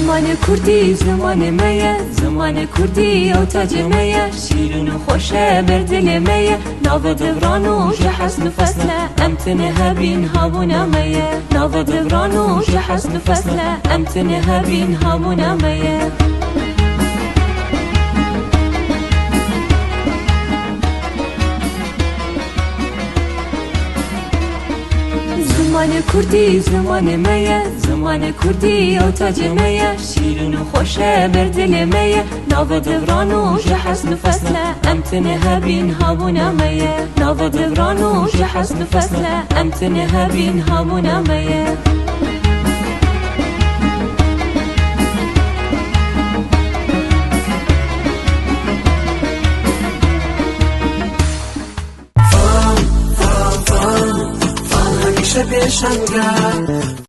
زمان کردی زمان میه، زمان کردی او تاج میه، شیرین و خوشه بر دل میه، ناو دوران و جحسن فصله، امتنه هبین هابونا میه، ناو دوران و جحسن فصله، امتنه هبین هابونا میه. زمان کردی زمان میه، زمان کردی او تاج میه، شیرین و خوشه بر دل میه، ناو دوران و جحسن فصله، امتنه هبین هابونا میه، ناو دوران و جحسن فصله، امتنه هبین هابونا میه. همیشه پیشم گرد